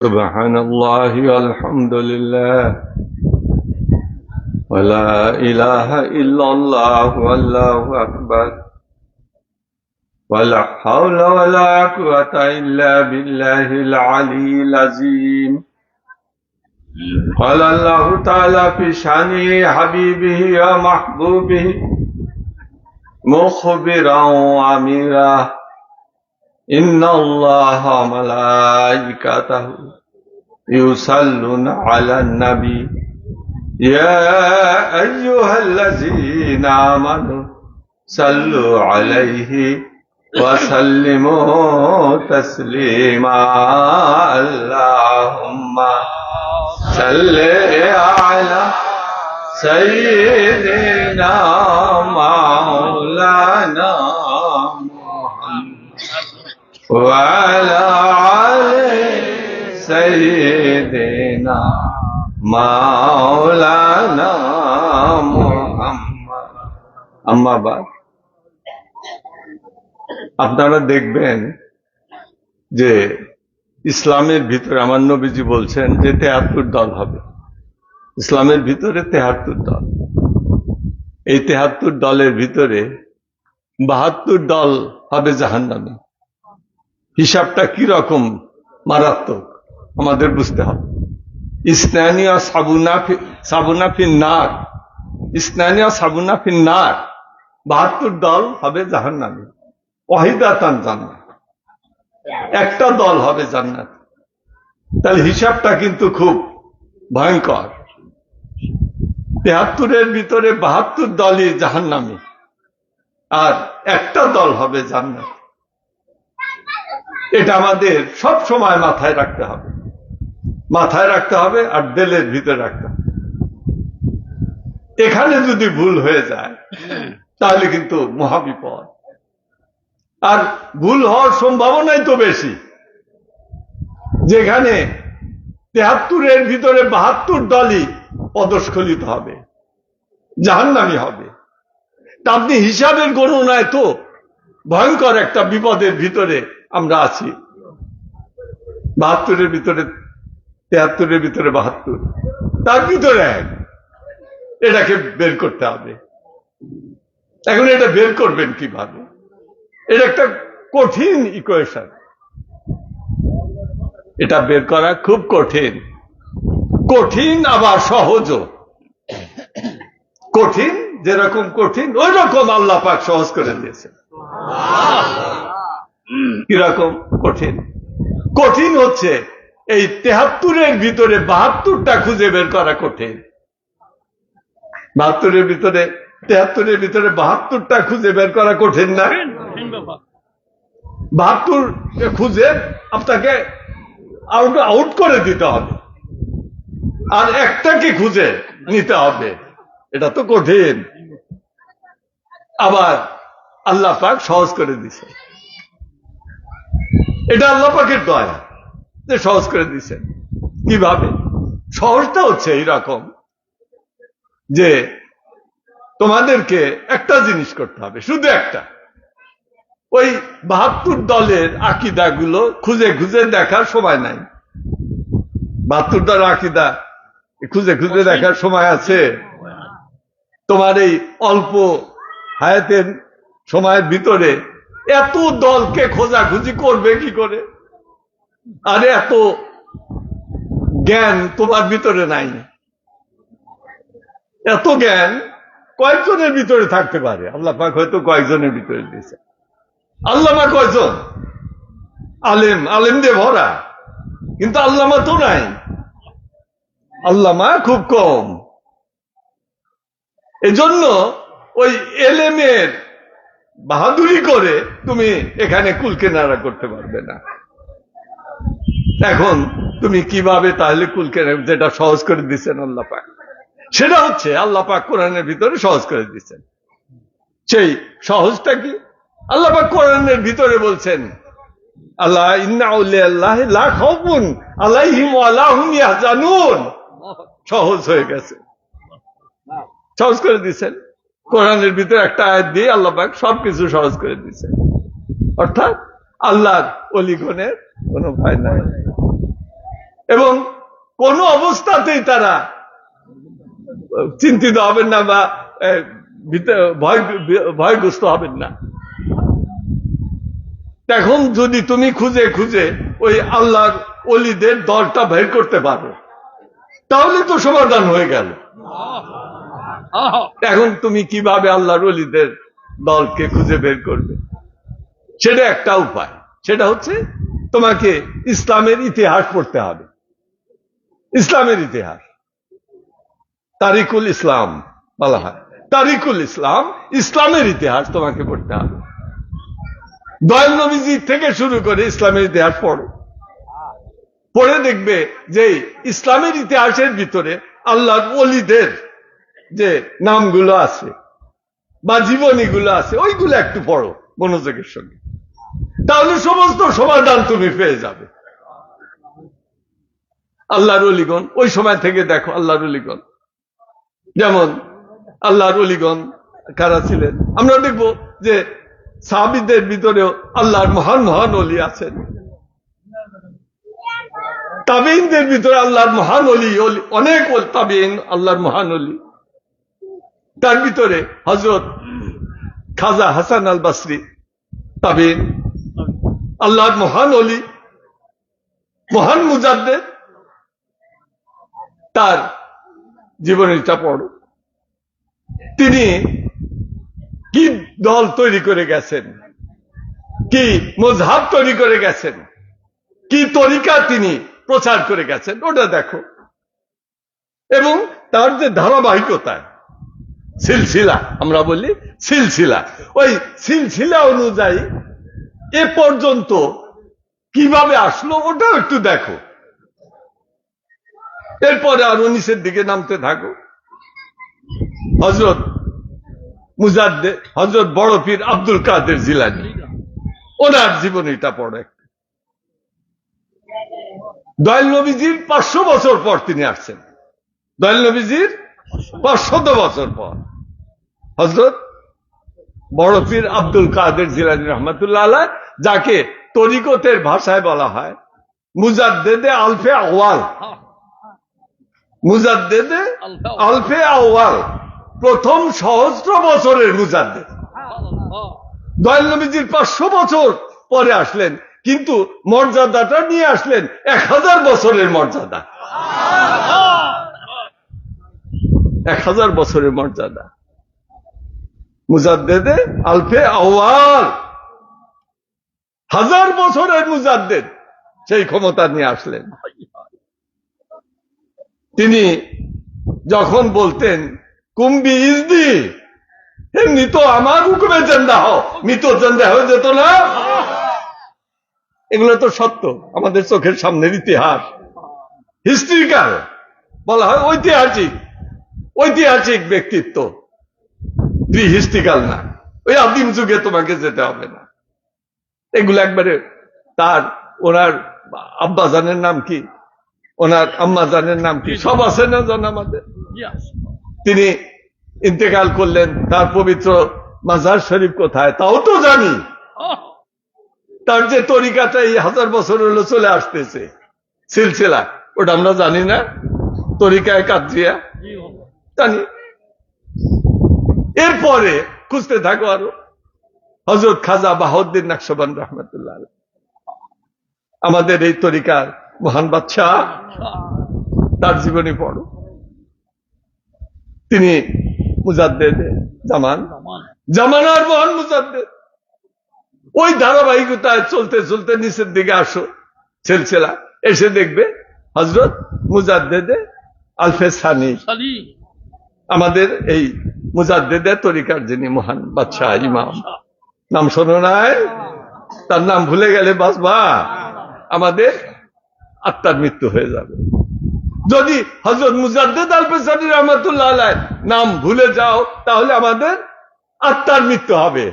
سبحان الله والحمد لله ولا إله إلا الله والله أكبر ولا حول ولا قوة إلا بالله العلي العظيم. قال الله تعالى في شأن حبيبه ومحبوبه مخبرا وأميرا: إن الله وملائكته يصلون على النبي يا أيها الذين آمنوا صلوا عليه وسلموا تسليما. اللهم صل على سيدنا مولانا وعلى آله سيدنا مولانا মুহাম্মদ। আম্মা বাদ, আপনারা দেখবেন যে ইসলামের ভিতরে আমার নবীজি বলছেন যে ৭৩ দল হবে। ইসলামের ভিতরে ৭৩ দল। এই ৭৩ দলের ভিতরে ৭২ দল হবে জাহান্নামী। হিসাবটা কি রকম মারাত্মক আমাদের বুঝতে হবে। ইসনানিয়া সাবুনা ফিন্নার, ইসনানিয়া সাবুনা ফিন্নার, ৭২ দল হবে জাহান্নামী। ওয়াহিদাতান জান্নাত, একটা দল হবে জান্নাত। তাহলে হিসাবটা কিন্তু খুব ভয়ঙ্কর। ৭৩-এর ভিতরে ৭২ দলই জাহান্নামী আর একটা দল হবে জান্নাত। এটা আমাদের সব সময় মাথায় রাখতে হবে, মাথায় রাখতে হবে আর দিলের ভিতরে রাখতে হবে। এখানে যদি ভুল হয়ে যায় তাহলে কিন্তু মহাবিপদ। আর ভুল হওয়ার সম্ভাবনাই তো বেশি। যেখানে ৭৩-এর ভিতরে ৭২ দলই পদস্খলিত হবে, জাহান্নামী হবে। তা আপনি হিসাবের গণনায় তো ভয়ঙ্কর একটা বিপদের ভিতরে আমরা আছি। ৭২-এর ভিতরে ৭৩-এর ভিতরে ৭২, তার ভিতরে এক, এটাকে বের করতে হবে। এখন এটা বের করবেন কিভাবে? এটা একটা কঠিন ইকুয়েশন। এটা বের করা খুব কঠিন, কঠিন আবার সহজও। কঠিন যেরকম কঠিন ওই রকম আল্লাহ পাক সহজ করে দিয়েছেন। কিরকম কঠিন? কঠিন হচ্ছে এই ৭৩-এর ভিতরে ৭২টা খুঁজে বের করা কঠিন। ৭২-এর ভিতরে ৭৩-এর ভিতরে ৭২টা খুঁজে বের করা কঠিন না? ৭২ খুঁজে আপনাকে আউট করে দিতে হবে আর একটাকে খুঁজে নিতে হবে, এটা তো কঠিন। আবার আল্লাহ পাক সহজ করে দিছে। এটা আল্লাহ পাকের দয়া যে সহজ করে দিছেন। কিভাবে সহজটা হচ্ছে এইরকম যে তোমাদেরকে একটা জিনিস করতে হবে, শুধু একটা। ওই ৭২ দলের আকীদাগুলো খুঁজে খুঁজে দেখার সময় নাই। ৭২ দলের আকীদা খুঁজে খুঁজে দেখার সময় আছে? তোমার এই অল্প হায়াতের সময়ের ভিতরে এত দলকে খোঁজাখুঁজি করবে কি করে? আরে এত জ্ঞান তোমার ভিতরে নাই। এত জ্ঞান কয়েকজনের ভিতরে থাকতে পারে। আল্লাহ পাক হয়তো কয়েকজনের ভিতরে দিয়েছে। আল্লামা কয়জন? আলেম, আলেম দিয়ে ভরা, কিন্তু আল্লামা তো নাই। আল্লামা খুব কম। এজন্য ওই এলেমের বাহাদুরি করে তুমি এখানে কুলকেনারা করতে পারবে না। এখন তুমি কিভাবে তাহলে কুলকেনারা, যেটা সহজ করে দিচ্ছেন আল্লাহ পাক, সেটা হচ্ছে আল্লাহ পাক কোরআনের ভিতরে সহজ করে দিচ্ছেন। সেই সহজটা কি? আল্লাহ পাক কোরআনের ভিতরে বলছেন, আল্লাহ ইন্না আউলিয়াল্লাহি লা খাউফুন আলাইহিম ওয়া লা হুম ইয়াহজানুন। সহজ হয়ে গেছে, সহজ করে দিচ্ছেন। কোরআনের ভিতরে একটা আয়াত দিয়ে আল্লাহ পাক সবকিছু সহজ করে দিচ্ছেন। অর্থাৎ আল্লাহর ওলিগণের কোনো ভয় নাই। এবং কোন অবস্থাতেই তারা চিন্তিত হবেন না বা ভয়গ্রস্ত হবেন না। এখন যদি তুমি খুঁজে খুঁজে ওই আল্লাহর ওলিদের দলটা বের করতে পারো, তাহলে তো সমাধান হয়ে গেল। এখন তুমি কিভাবে আল্লাহর ওলিদের দলকে খুঁজে বের করবে? সেটা একটা উপায়, সেটা হচ্ছে তোমাকে ইসলামের ইতিহাস পড়তে হবে। ইসলামের ইতিহাস, তারিকুল ইসলাম বলা হয়, তারিকুল ইসলাম, ইসলামের ইতিহাস তোমাকে পড়তে হবে। দয়াল নবীজি থেকে শুরু করে ইসলামের ইতিহাস পড়ো, পড়ে দেখবে যে ইসলামের ইতিহাসের ভিতরে আল্লাহর ওলিদের যে নামগুলো আছে বা জীবনীগুলো আছে, ওইগুলো একটু পড়ো মনোযোগের সঙ্গে, তাহলে সমস্ত সমাধান তুমি পেয়ে যাবে। আল্লাহর ওলিগণ ওই সময় থেকে দেখো, আল্লাহর ওলিগণ যেমন আল্লাহর ওলিগণ কারা ছিলেন আমরা দেখব যে সাহাবীদের ভিতরেও আল্লাহর মহান মহান ওলি আছেন, তাবেঈনদের ভিতরে আল্লাহর মহান ওলি অনেক, তাবেঈন আল্লাহর মহান ওলি। তার ভিতরে হযরত খাজা হাসান আল বসরি তাবেঈন, আল্লাহর মহান ওলি, মহান মুজাদ্দিদ। তার জীবনীটা পড়ো, তিনি কি দল তৈরি করে গেছেন, কি মযহাব তৈরি করে গেছেন, কি তরিকা তিনি প্রচার করে গেছেন, ওটা দেখো। এবং তার যে ধারাবাহিকতায় সিলসিলা, আমরা বলি সিলসিলা, ওই সিলসিলা অনুযায়ী এ পর্যন্ত কিভাবে আসলো ওটাও একটু দেখো। এরপরে আরো নিচের দিকে নামতে থাকো। হযরত মুজাদ্দিদ, হযরত বড় পীর আব্দুল কাদের জিলানী, ওনার জীবনীটা পড়ো একটা। দয়াল নবীজির 500 বছর পর তিনি আসছেন, দয়াল নবীজির 500 বছর পর হযরত বড় পীর আব্দুল কাদের জিলানী রহমাতুল্লাহ আলাইহ, যাকে তরিকতের ভাষায় বলা হয় মুজাদ্দিদে আলফে আওয়াল, মুজাদ্দিদে আলফে আওয়াল, প্রথম সহস্র বছরের মুজাদ্দিদ। দয়াল নবীজির 500 বছর পরে আসলেন, কিন্তু মর্যাদাটা নিয়ে আসলেন 1000 বছরের মর্যাদা, 1000 বছরের মর্যাদা। মুজাদ্দিদে আলফে আওয়াল, 1000 বছরের মুজাদ্দিদ, সেই ক্ষমতা নিয়ে আসলেন। তিনি যখন বলতেন কুম্বি ইজদি, এমনি তো আমার হুকুমে জেন্দা হও, মৃত জেন্দা হয়ে যেত না। এগুলো তো সত্য, আমাদের চোখের সামনের ইতিহাস, হিস্ট্রিক্যাল বলা হয়, ঐতিহাসিক, ঐতিহাসিক ব্যক্তিত্ব, প্রি হিস্ট্রিক্যাল না। ওই আদিম যুগে তোমাকে যেতে হবে না। এগুলো একবারে তার, ওনার আব্বা জানের নাম কি, ওনার আম্মা জানের নাম কি, সব আছে না জান আমাদের। তিনি ইন্তেকাল করলেন, তার পবিত্র মাজার শরীফ কোথায় তাও তো জানি। তার যে তরিকাটা এই 1000 বছর হলো চলে আসতেছে, সিলসিলা, ওটা আমরা জানি না। তরিকায় কাদরিয়া জানি। এরপরে খুঁজতে থাকো আরো, হযরত খাজা বাহাউদ্দিন নকশবন্দ রহমাতুল্লাহ আলাইহ, আমাদের এই তরিকার মহান বাদশাহ, তার জীবনী পড়ো। তিনি মুজাদ্দিদ জামান, জামানার মহান মুজাদ্দিদ। ওই ধারাবাহিকতায় চলতে চলতে নিচের দিকে আসো সিলসিলা, এসে দেখবে হযরত মুজাদ্দিদে আলফে সানি, আমাদের এই মুজাদ্দিদের তরিকার যিনি মহান বাদশাহ ইমাম। নাম শোনো নাই? তার নাম ভুলে গেলে বাঁচবা, আমাদের আত্মার মৃত্যু হয়ে যাবে। যদি হযরত মুজাদ্দিদ আলফে সানি রহমাতুল্লাহ আলাইহ নাম ভুলে যাও, তাহলে আমাদের আত্মার মৃত্যু হবে,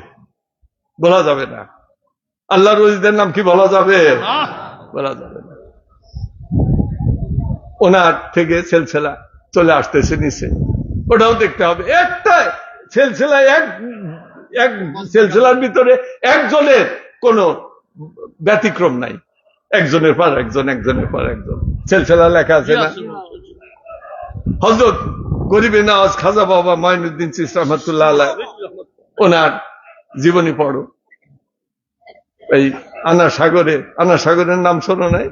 বলা যাবে না। আল্লাহর ওলিদের নাম কি বলা যাবে? বলা যাবে না। ওনার থেকে সিলসিলা চলে আসতেছে নিচে, ওটাও দেখতে হবে। একটা সিলসিলায় এক সিলসিলার ভিতরে একজনের কোনো ব্যতিক্রম নাই, একজনের পর একজন, একজনের পর একজন। সেলফেলা লেখা আছে না? হযরত গরিবে নওয়াজ খাজা বাবা মঈনুদ্দিন চিশতি রহমাতুল্লাহ আলাইহ, ওনার জীবনী পড়ো। এই আনা সাগরের নাম শোনো নাই?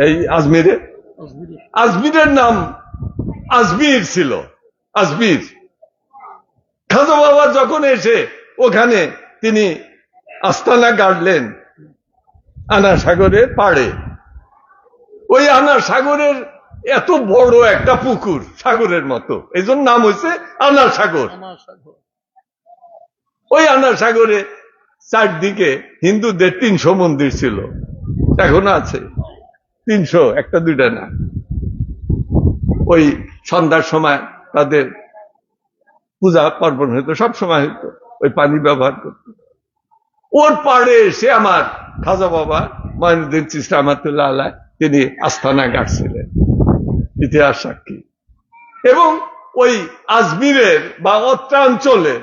এই আজমিরের নাম আজমির ছিল, আজমির। খাজা বাবা যখন এসে ওখানে তিনি আস্তানা গাড়লেন আনা সাগরের পাড়ে, ওই আনা সাগরের এত বড় একটা পুকুর, সাগরের মতো, এই জন্য নাম হয়েছে আনা সাগর। ওই আনা সাগরে চারদিকে হিন্দুদের 300 মন্দির ছিল, এখনো আছে 300, একটা দুইটা না। ওই সন্ধ্যার সময় তাদের পূজা পার্বণ হইতো, সব সময় হইতো, ওই পানি ব্যবহার করত। ওর পাড়ে এসে আমার খাজা বাবা মঈনুদ্দিন চিশতি রহমাতুল্লাহ আলাইহ তিনি আস্তানা গাড়ছিলেন, ইতিহাস সাক্ষী। এবং ওই আজমিরের বা অত্রাঞ্চলের